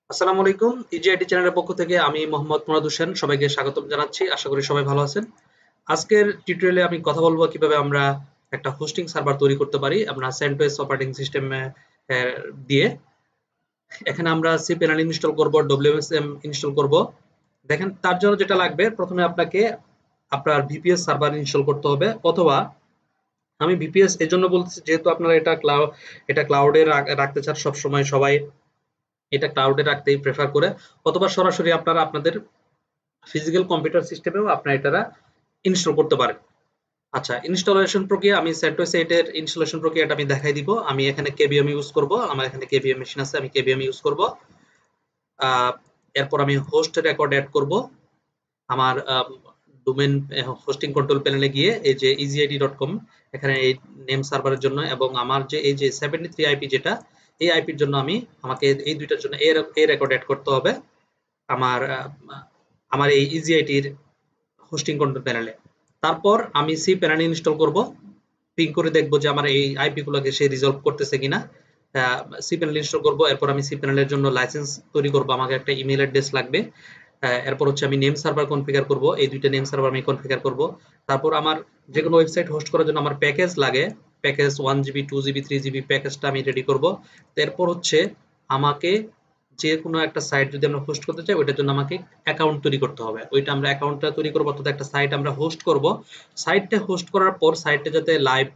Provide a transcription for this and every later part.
আসসালামু আলাইকুম। ইজিআইটি চ্যানেলের পক্ষ থেকে আমি মোহাম্মদ মুরাদ হোসেন সবাইকে স্বাগতম জানাচ্ছি। আশা করি সবাই ভালো আছেন। আজকের টিউটোরিয়ালে আমি কথা বলবো কিভাবে আমরা একটা হোস্টিং সার্ভার তৈরি করতে পারি আমরা CentOS অপারেটিং সিস্টেমে দিয়ে। এখানে আমরা cPanel ইনস্টল করব, WSM ইনস্টল করব। দেখেন তার জন্য যেটা লাগবে প্রথমে আপনাকে আপনার VPS সার্ভার ইনস্টল করতে হবে, অথবা আমি VPS এর জন্য বলতেছি যেহেতু আপনারা এটা ক্লাউডে রাখতে চান সবসময় সবাই এটা ক্লাউডে রাখতেই প্রেফার করে, অথবা সরাসরি আপনারা আপনাদের ফিজিক্যাল কম্পিউটার সিস্টেমেও আপনারা এটা ইনস্টল করতে পারেন। আচ্ছা, ইনস্টলেশন প্রক্রিয়া আমি CentOS 8 এর ইনস্টলেশন প্রক্রিয়াটা আমি দেখাই দিব। আমি এখানে KVM ইউজ করব, আমার এখানে KVM মেশিন আছে, আমি KVM ইউজ করব। এরপর আমি হোস্ট রেকর্ড এড করব। আমার ডোমেইন হোস্টিং কন্ট্রোল প্যানেলে গিয়ে এই যে easyid.com এখানে এই নেম সার্ভারের জন্য, এবং আমার যে এই যে 73 আইপি যেটা এই আইপির জন্য আমাকে এই দুইটার জন্য এই রেকর্ড এড করতে হবে আমার আমার এই ইজিআইটির হোস্টিং কন্ট্রোল প্যানেলে। তারপর আমি cPanel ইনস্টল করব, পিং করে দেখব যে আমার এই আইপি গুলোকে সে রিজলভ করতেছে কিনা। cPanel ইনস্টল করব, এরপর আমি cPanel এর জন্য লাইসেন্স তৈরি করব, আমাকে একটা ইমেল অ্যাড্রেস লাগবে। এরপর হচ্ছে আমি নেম সার্ভার কনফিগার করব, এই দুইটা নেম সার্ভার আমি কনফিগার করব। তারপর আমার যে কোনো ওয়েবসাইট হোস্ট করার জন্য আমার প্যাকেজ লাগে, প্যাকেজ 1 জিবি 2 জিবি 3 জিবি প্যাকেজটা আমি রেডি করব। এরপর হচ্ছে আমাকে যে কোনো একটা সাইট যদি আমরা হোস্ট করতে চাই ওইটার জন্য আমাকে অ্যাকাউন্ট তৈরি করতে হবে, ওইটা আমরা অ্যাকাউন্টটা তৈরি করবো, অর্থাৎ একটা সাইট আমরা হোস্ট করব। সাইটটা হোস্ট করার পর সাইটটা যাতে লাইভ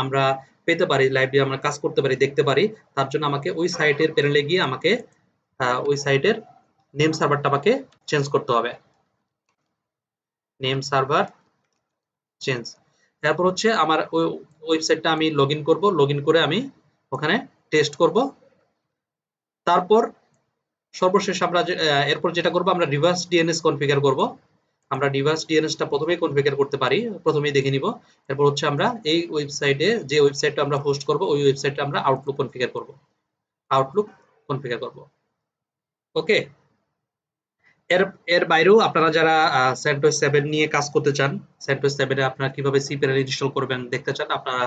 আমরা পেতে পারি, লাইভে আমরা কাজ করতে পারি, দেখতে পারি, তার জন্য আমাকে ওই সাইটের প্যানেলে গিয়ে আমাকে ওই সাইটের নেম সার্ভারটা আমাকে চেঞ্জ করতে হবে। নেম সার্ভার চেঞ্জ, তারপর হচ্ছে আমার ওই ওয়েবসাইটটা আমি লগ ইন করবো, লগ ইন করে আমি ওখানে টেস্ট করব। তারপর সর্বশেষ আমরা এরপর যেটা করব আমরা রিভার্স ডিএনএস কনফিগার করব। আমরা রিভার্স ডিএনএসটা প্রথমেই কনফিগার করতে পারি, প্রথমেই দেখে নিব। এরপর হচ্ছে আমরা এই ওয়েবসাইটে যে ওয়েবসাইটটা আমরা হোস্ট করব ওই ওয়েবসাইটে আমরা আউটলুক কনফিগার করব, আউটলুক কনফিগার করব। ওকে, এর এর বাইরেও আপনারা যারা CentOS 7 নিয়ে কাজ করতে চান, CentOS 7 এ আপনারা কিভাবে cPanel ইনস্টল করবেন দেখতে চান, আপনারা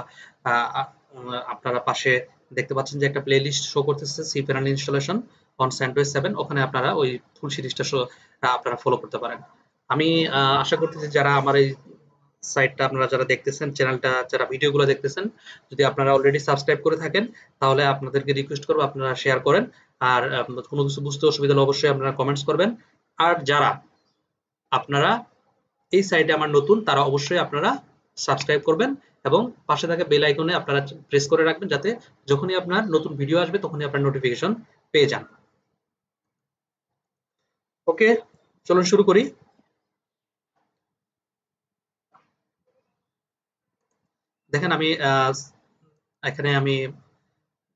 আপনারা পাশে দেখতে পাচ্ছেন যে একটা প্লেলিস্ট শো করতেছে cPanel ইনস্টলেশন অন CentOS 7, ওখানে আপনারা ওই ফুল সিরিজটা আপনারা ফলো করতে পারেন। আমি আশা করতেছি যারা আমার এই সাইটটা আপনারা যারা দেখতেছেন, চ্যানেলটা যারা ভিডিওগুলো দেখতেছেন, যদি আপনারা অলরেডি সাবস্ক্রাইব করে থাকেন তাহলে আপনাদেরকে রিকোয়েস্ট করবো আপনারা শেয়ার করেন। আর কোনো কিছু বুঝতে অসুবিধা হলে অবশ্যই আপনারা কমেন্টস করবেন। আর যারা আপনারা এই সাইটে আমার নতুন তারা অবশ্যই আপনারা সাবস্ক্রাইব করবেন এবং পাশে থাকা বেল আইকনে আপনারা প্রেস করে রাখবেন, যাতে যখনই আপনার নতুন ভিডিও আসবে তখনই আপনার নোটিফিকেশন পেয়ে যান। ওকে, চলুন শুরু করি। দেখেন আমি এখানে আমি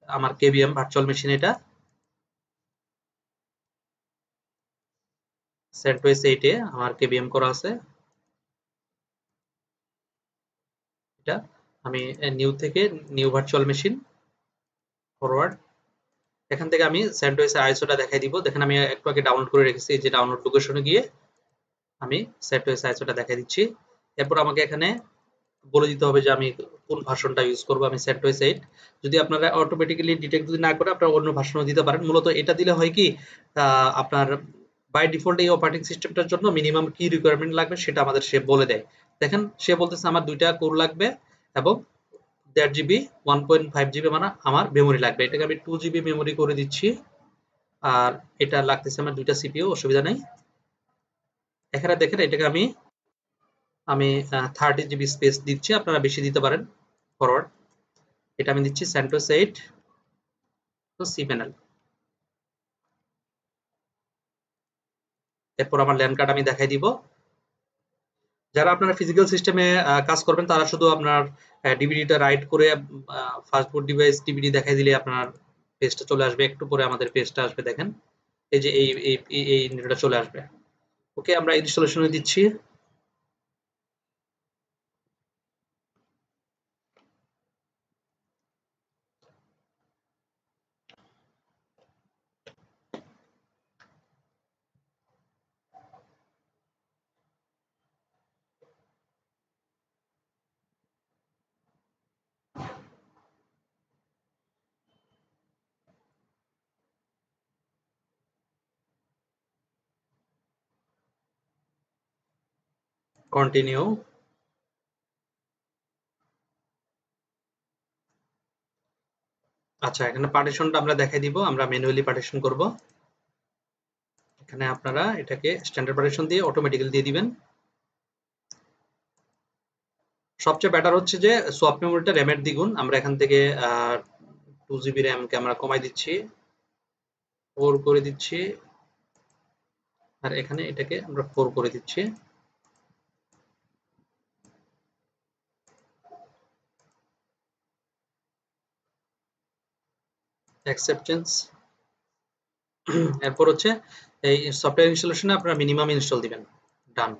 আমার KVM ভার্চুয়াল মেশিন, এটা CentOS 8 এ আমার KVM করা আছে। এটা আমি নিউ থেকে নিউ ভার্চুয়াল মেশিন ফরওয়ার্ড, এখান থেকে আমি CentOS এর আইসোটা দেখাই দিব। দেখেন আমি একটু আগে ডাউনলোড করে রেখেছি, এই যে ডাউনলোড লোকেশনে গিয়ে আমি CentOS আইসোটা দেখাই দিচ্ছি। এরপর আমাকে এখানে বলে দিতে হবে যে আমি কোন ভার্সনটা ইউজ করব, আমি CentOS 8। যদি আপনারা অটোমেটিক্যালি ডিটেক্ট যদি না করে আপনারা অন্য ভার্সনও দিতে পারেন। মূলত এটা দিলে হয় কি আপনার বাই ডিফল্ট এই অপারেটিং সিস্টেমটার জন্য মিনিমাম কি রিকোয়ারমেন্ট লাগবে সেটা আমাদের সে বলে দেয়। দেখেন সে বলতেছে আমার 2টা কোর লাগবে এবং 1.5 জিবি 1.5 জিবি মানে আমার মেমোরি লাগবে, এটাকে আমি 2 জিবি মেমোরি করে দিচ্ছি। আর এটা লাগতেছে আমার 2টা সিপিইউ, অসুবিধা নেই। এখানে দেখেন এটাকে আমি আমি 30 জিবি স্পেস দিচ্ছি, আপনারা বেশি দিতে পারেন ফরওয়ার্ড। এটা আমি দিচ্ছি CentOS 8 তো cPanel। এরপর আমার ল্যান কার্ড আমি দেখাই দিব। যারা আপনারা ফিজিক্যাল সিস্টেমে কাজ করবেন তারা শুধু আপনার ডিভিডিটা রাইট করে ফাস্ট বুট ডিভাইস ডিভিডি দেখাই দিলে আপনার পেজটা চলে আসবে। একটু পরে আমাদের পেজটা আসবে, দেখেন এই যে এই নেটটা চলে আসবে। ওকে, আমরা ইনস্টলেশনে দিচ্ছি। কন্টিনিউ। আচ্ছা, এখানে পার্টিশনটা আমরা দেখাই দিব, আমরা ম্যানুয়ালি পার্টিশন করব। এখানে আপনারা এটাকে স্ট্যান্ডার্ড পার্টিশন দিয়ে অটোমেটিক্যালি দিয়ে দিবেন। সবচেয়ে বেটার হচ্ছে যে সোয়াপ মেমোরিটা র্যামের দ্বিগুণ। আমরা এখান থেকে 2 GB র্যামকে আমরা কমাই দিচ্ছি, 4 করে দিচ্ছি, আর এখানে এটাকে আমরা 4 করে দিচ্ছি। অ্যাকসেপ্টেন্স। এরপর হচ্ছে এই সফটওয়্যার ইনস্টলেশনে আপনারা মিনিমাম ইনস্টল দিবেন। ডান।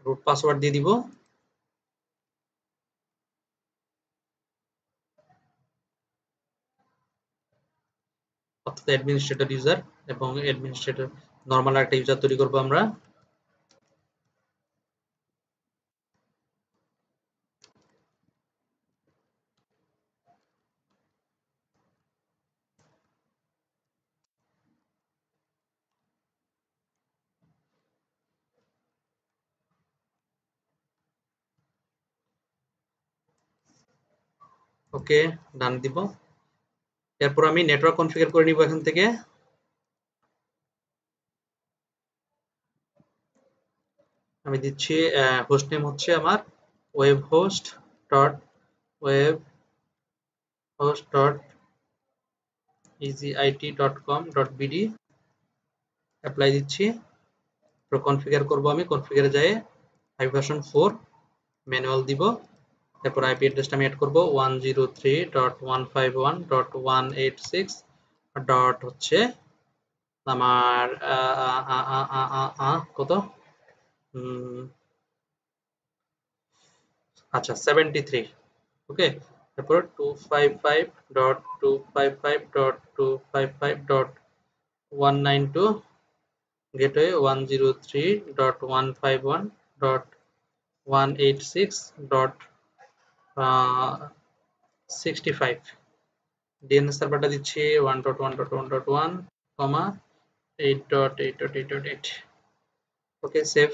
রুট পাসওয়ার্ড দিয়ে দিব। অর্থাৎ অ্যাডমিনিস্ট্রেটর ইউজার, এবং অ্যাডমিনিস্ট্রেটর নরমাল একটা ইউজার তৈরি করব আমরা। ওকে, ডান দিব। এরপর আমি নেটওয়ার্ক কনফিগার করে নিব এখান থেকে। আমি দিচ্ছি হোস্ট নেম হচ্ছে আমার web host dot web host dot easy.it.com.bd। Apply দিচ্ছি। কনফিগার করব আমি, কনফিগারে যায় i/4 ম্যানুয়াল দিব। এরপর আইপি অ্যাড্রেসটা আমি এড করব 103.151.186 ডট হচ্ছে আমার কত, আচ্ছা 73। ওকে, তারপর 255.255.255.192 গেটওয়ে 103.151.186.65। ডিএনএস সার্ভারটা দিচ্ছি 1.1.1.1, 8.8.8.8। ওকে, সেভ।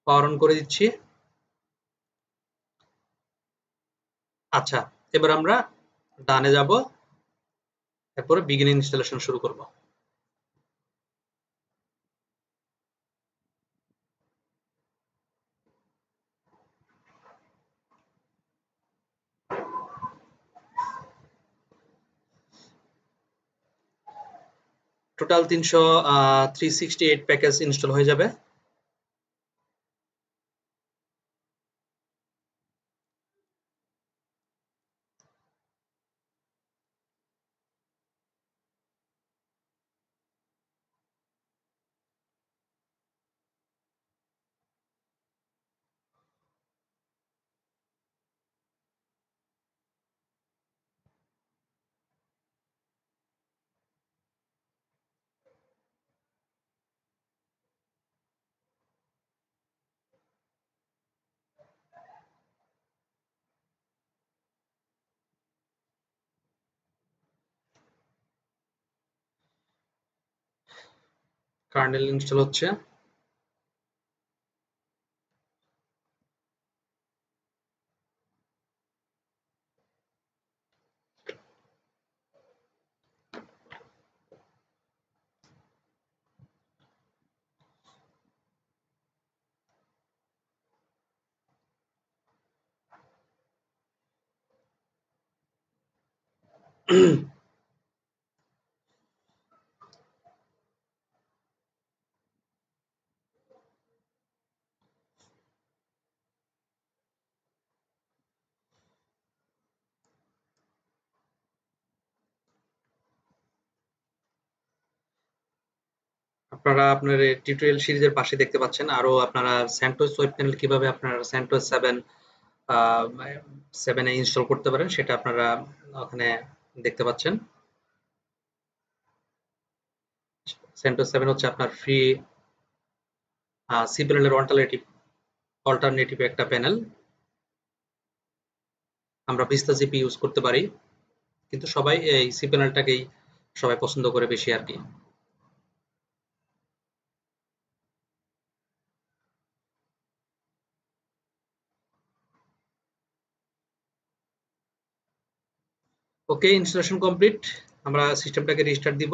পাওয়ার অন করে দিচ্ছি। আচ্ছা, এবার আমরা ডানে যাব, এরপরে বিগিন ইনস্টলেশন শুরু করব। টোটাল 368 প্যাকেজ ইনস্টল হয়ে যাবে। কার্নেল ইনস্টল হচ্ছে। আপনারা আপনার টিউটোরিয়াল সিরিজের পাশে দেখতে পাচ্ছেন আরো আপনারা স্যান্টোস ওয়েব প্যানেল কিভাবে আপনারা স্যান্টোস 7 এ ইনস্টল করতে পারেন সেটা আপনারা ওখানে দেখতে পাচ্ছেন। স্যান্টোস 7 হচ্ছে আপনার ফ্রি সি প্যানেলের অল্টারনেটিভ একটা প্যানেল। আমরা ভিস্তা জিপি ইউজ করতে পারি, কিন্তু সবাই এই সি প্যানেলটাকেই সবাই পছন্দ করে বেশি আর কি। ওকে, ইনস্টলেশন কমপ্লিট। আমরা সিস্টেমটাকে রিস্টার্ট দিব।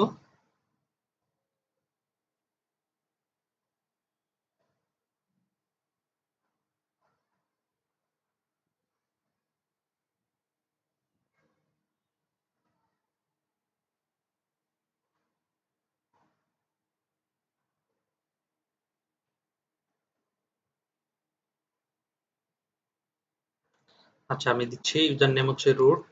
আচ্ছা, আমি দিচ্ছি, ইউজার নেম হচ্ছে রুট,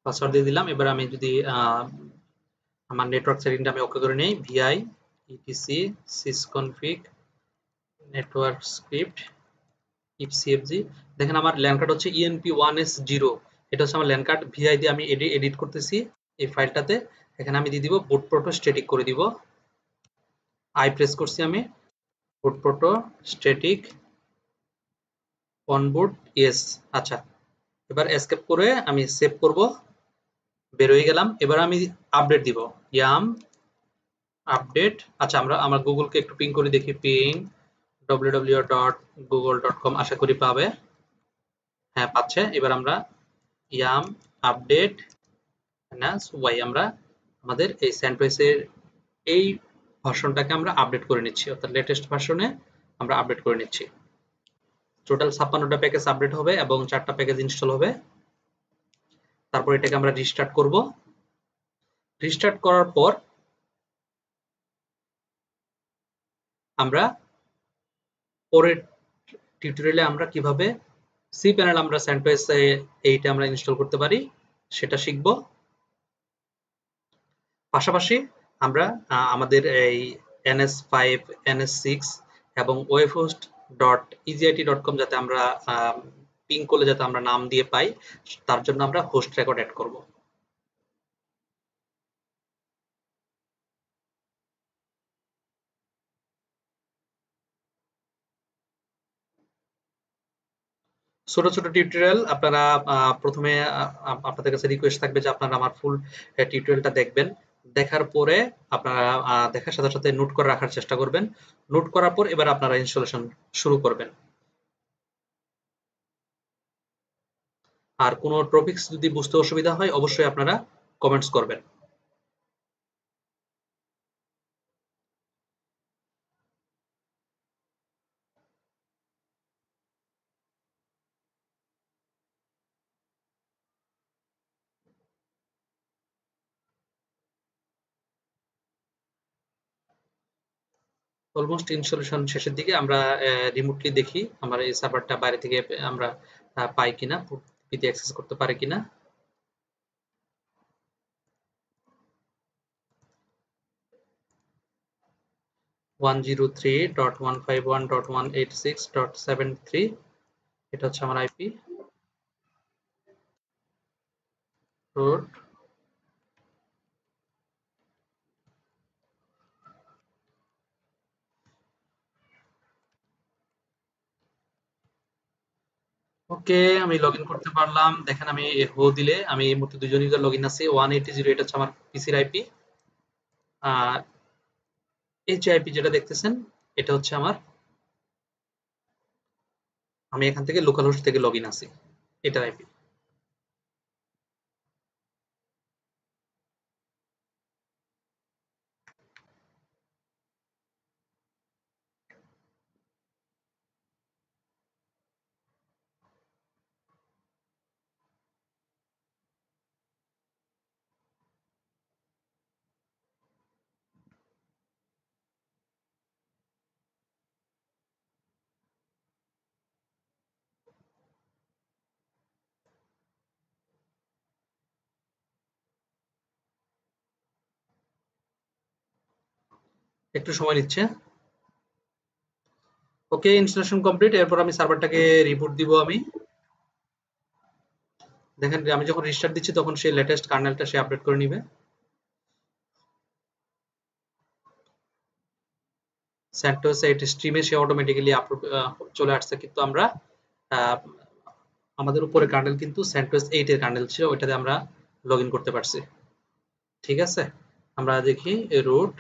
পাসওয়ার্ড দিয়ে দিলাম। এবার আমি যদি আমার নেটওয়ার্ক সেটিংটা আমি ওকে করে নেই, ভিআই ইটিসি সিসকনফিগ নেটওয়ার্ক স্ক্রিপ্ট ইফসিএফজি। দেখেন আমার ল্যান কার্ড হচ্ছে ENP1S0, এটা হচ্ছে আমার ল্যান কার্ড। ভিআই দিয়ে আমি এডিট করতেছি এই ফাইলটাতে। এখানে আমি দিয়ে দিব বুট প্রোটো স্ট্যাটিক করে দিব। আই প্রেস করছি আমি, bootproto static on boot, yes. আচ্ছা, এবার এসকেপ করে আমি সেভ করব, বের হয়ে গেলাম। এবার আমি আপডেট দিব, ইয়াম আপডেট। আচ্ছা, আমার গুগলকে একটু পিং করে দেখি, পিং www.google.com, আশা করি পাবে। হ্যাঁ, পাচ্ছে। এবার আমরা ইয়াম আপডেট ওয়াই, আমরা আমাদের এই স্যান্ডউইচের এই ভার্সনটাকে আমরা আপডেট করে নিচ্ছি, অর্থাৎ লেটেস্ট ভার্সনে আমরা আপডেট করে নিচ্ছি। টোটাল 56টা প্যাকেজ আপডেট হবে এবং 4টা প্যাকেজ ইনস্টল হবে। তারপর এটাকে আমরা রিস্টার্ট করব। রিস্টার্ট করার পর আমরা পরের টিউটোরিয়ালে আমরা কিভাবে cPanel আমরা স্যান্ডউইচ এইটা আমরা ইনস্টল করতে পারি সেটা শিখব। পাশাপাশি আমরা আমাদের এই NS5, NS6 এবং webhost.easy-it.com যাতে আমরা পিং করলে যাতে আমরা নাম দিয়ে পাই, তার জন্য আমরা হোস্ট রেকর্ড অ্যাড করব। ছোট ছোট টিউটোরিয়াল আপনারা প্রথমে আপনাদের কাছে রিকোয়েস্ট থাকবে যে আপনারা আমার ফুল টিউটোরিয়ালটা দেখবেন। দেখার পরে আপনারা দেখার সাথে সাথে নোট করে রাখার চেষ্টা করবেন। নোট করার পর এবার আপনারা ইনস্টলেশন শুরু করবেন। আর কোনো টপিকস যদি বুঝতে অসুবিধা হয় অবশ্যই আপনারা কমেন্টস করবেন। অলমোস্ট ইনস্টলেশন শেষের দিকে। আমরা রিমোটলি দেখি আমার এই সার্ভারটা বাইরে থেকে আমরা পাই কিনা, পিতে অ্যাক্সেস করতে পারি কিনা। ওয়ান 103.151.186.73, এটা হচ্ছে আমার আইপি রোড। ওকে, আমি লগ ইন করতে পারলাম। দেখেন আমি হো দিলে আমি এই মুহূর্তে দুজন ইউজার লগ ইন আছে। 180, এটা হচ্ছে আমার পিসির আইপি। আর এই যে আইপি যেটা দেখতেছেন এটা হচ্ছে আমার, আমি এখান থেকে লোকাল হোস্ট থেকে লগ ইন আছি, এটা আইপি। একটু সময় নিচ্ছে। ওকে, ইনস্টলেশন কমপ্লিট। এরপর আমি সার্ভারটাকে রিবুট দিব আমি। দেখেন আমি যখন রিস্টার্ট দিচ্ছি তখন সেই লেটেস্ট কার্নেলটা সে আপডেট করে নিবে। স্যান্টোস এইট স্ট্রিমে সে অটোমেটিক্যালি আপলোড চলে আসছে, কিন্তু আমরা আমাদের উপরে কার্নেল কিন্তু স্যান্টোস 8 এর কার্নেল ছিল, ওইটাতে আমরা লগ ইন করতে পারছি। ঠিক আছে, আমরা দেখি রুট।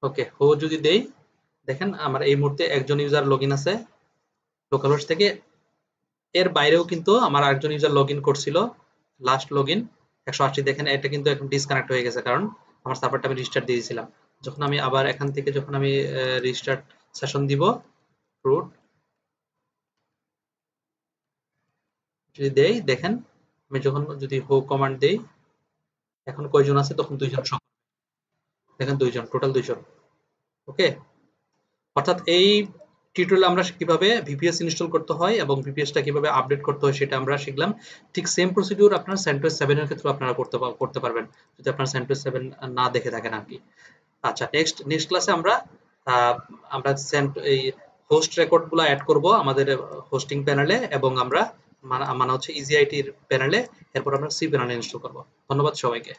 ওকে, হো যদি দেই দেখেন আমার এই মুহূর্তে একজন ইউজার লগইন আছে লোকাল হোস্ট থেকে, এর বাইরেও কিন্তু আমার আরেকজন ইউজার লগইন করছিল, লাস্ট লগইন 180। দেখেন এটা কিন্তু এখন ডিসকানেক্ট হয়ে গেছে, কারণ আমার সার্ভারটা আমি রিস্টার্ট দিয়ে দিয়েছিলাম। যখন আমি আবার এখান থেকে যখন আমি রিস্টার্ট সেশন দিব, রুট যদি দেই, দেখেন আমি যখন যদি হো কমান্ড দেই, এখন কয়জন আছে, তখন 2 জন শো, দেখেন 2 জন, টোটাল 2 জন। ওকে, অর্থাৎ এই টিউটোরিয়ালে আমরা কিভাবে ভিপিএস ইনস্টল করতে হয় এবং ভিপিএসটা কিভাবে আপডেট করতে হয় সেটা আমরা শিখলাম। ঠিক সেম প্রসিডিউর আপনার CentOS 7 এর ক্ষেত্রে আপনারা করতে পারবেন যদি আপনার CentOS 7 না দেখে থাকেন আর কি। আচ্ছা, নেক্সট ক্লাসে আমরা এই হোস্ট রেকর্ডগুলো অ্যাড করব আমাদের হোস্টিং প্যানেলে, এবং আমরা মানে হচ্ছে ইজিআইটির প্যানেলে, এরপর আমরা সি প্যানেলে ইনস্টল করব। ধন্যবাদ সবাইকে।